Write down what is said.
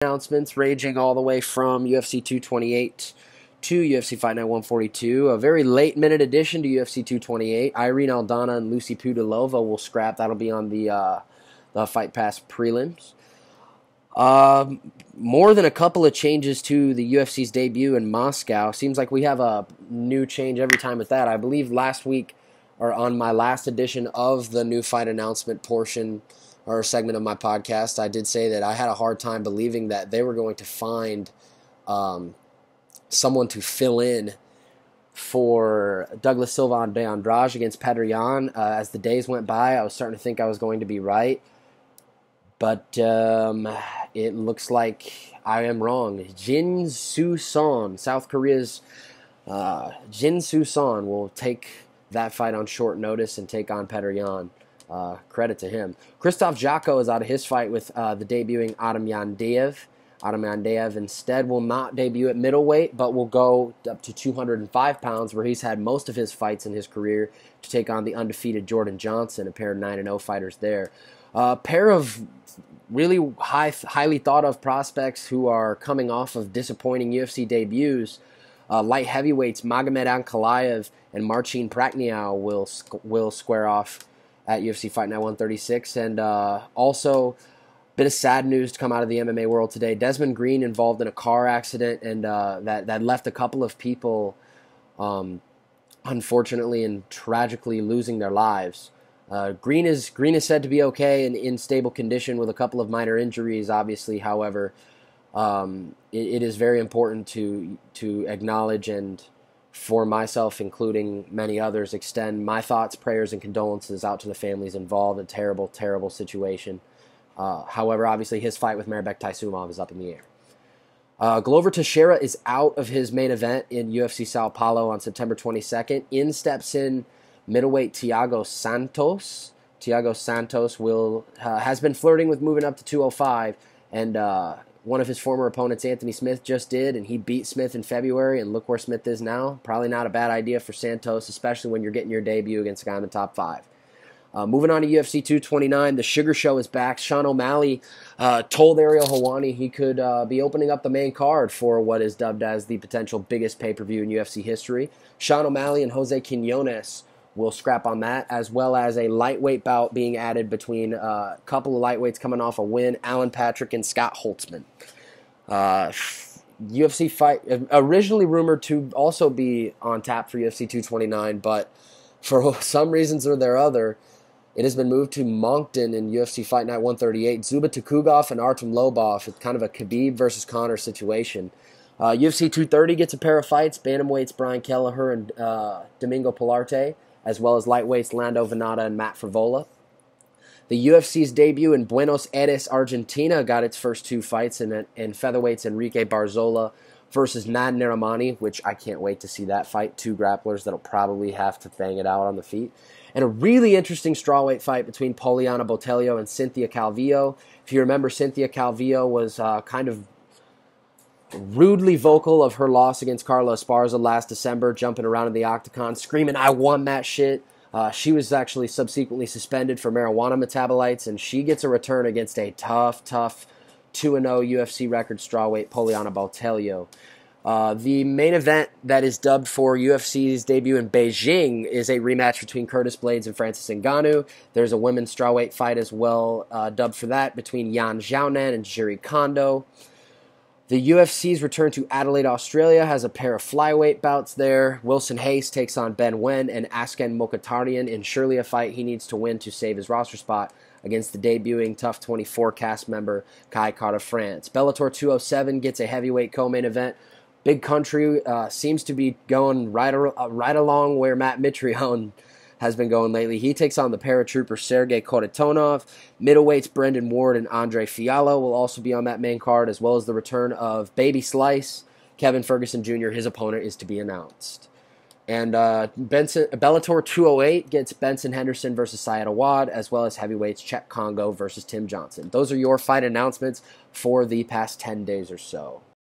Announcements ranging all the way from UFC 228 to UFC Fight Night 142. A very late minute addition to UFC 228. Irene Aldana and Lucy Pudilova will scrap. That'll be on the Fight Pass prelims. More than a couple of changes to the UFC's debut in Moscow. Seems like we have a new change every time with that. I believe last week, or on my last edition of the new fight announcement portion or segment of my podcast, I did say that I had a hard time believing that they were going to find someone to fill in for Douglas Silva de Andrade against Petr Yan. As the days went by, I was starting to think I was going to be right. But it looks like I am wrong. Jin Soo-son, South Korea's Jin Soo-son, will take that fight on short notice and take on Petr Yan. Credit to him. Krzysztof Jotko is out of his fight with the debuting Adam Yandeev. Adam Yandeev instead will not debut at middleweight, but will go up to 205 pounds, where he's had most of his fights in his career, to take on the undefeated Jordan Johnson, a pair of 9-0 fighters there. A pair of really highly thought of prospects who are coming off of disappointing UFC debuts. Light heavyweights Magomed Ankalaev and Marcin Prachnio will square off at UFC Fight Night 136. And also, bit of sad news to come out of the MMA world today. Desmond Green involved in a car accident, and that left a couple of people, unfortunately and tragically, losing their lives. Green is said to be okay and in stable condition with a couple of minor injuries, obviously. However, it is very important to acknowledge, and for myself, including many others, extend my thoughts, prayers, and condolences out to the families involved. A terrible, terrible situation. However, obviously, his fight with Mairbek Taisumov is up in the air. Glover Teixeira is out of his main event in UFC Sao Paulo on September 22nd. In steps in middleweight Thiago Santos. Thiago Santos has been flirting with moving up to 205, and one of his former opponents, Anthony Smith, just did, and he beat Smith in February, and look where Smith is now. Probably not a bad idea for Santos, especially when you're getting your debut against a guy in the top 5. Moving on to UFC 229, the Sugar Show is back. Sean O'Malley told Ariel Helwani he could be opening up the main card for what is dubbed as the potential biggest pay-per-view in UFC history. Sean O'Malley and Jose Quinones will scrap on that, as well as a lightweight bout being added between a couple of lightweights coming off a win, Alan Patrick and Scott Holtzman. UFC fight, originally rumored to also be on tap for UFC 229, but for some reasons or their other, it has been moved to Moncton in UFC Fight Night 138. Zuba Tukugov and Artem Lobov. It's kind of a Khabib versus Conor situation. UFC 230 gets a pair of fights, bantamweights Brian Kelleher and Domingo Pilarte, as well as lightweights Lando Venata and Matt Frivola. The UFC's debut in Buenos Aires, Argentina, got its first 2 fights in featherweights Enrique Barzola versus Nad Narimani, which I can't wait to see that fight. 2 grapplers that'll probably have to bang it out on the feet. And a really interesting strawweight fight between Poliana Botelho and Cynthia Calvillo. If you remember, Cynthia Calvillo was kind of rudely vocal of her loss against Carla Esparza last December, jumping around in the octagon, screaming, "I won that shit." She was actually subsequently suspended for marijuana metabolites, and she gets a return against a tough 2-0 UFC record strawweight Poliana Botelho. The main event that is dubbed for UFC's debut in Beijing is a rematch between Curtis Blades and Francis Ngannou. There's a women's strawweight fight as well, dubbed for that, between Yan Xiaonan and Jiri Kondo. The UFC's return to Adelaide, Australia, has a pair of flyweight bouts there. Wilson Hayes takes on Ben Wen and Askan Mokhtarian in surely a fight he needs to win to save his roster spot against the debuting TUF 24 cast member Kai Kara-France. Bellator 207 gets a heavyweight co-main event. Big Country seems to be going right along where Matt Mitrione has been going lately. He takes on the paratrooper Sergey Kharitonov. Middleweights Brendan Ward and Andre Fiallo will also be on that main card, as well as the return of Baby Slice, Kevin Ferguson Jr. His opponent is to be announced. And Bellator 208 gets Benson Henderson versus Syed Awad, as well as heavyweights Czech Congo versus Tim Johnson. Those are your fight announcements for the past 10 days or so.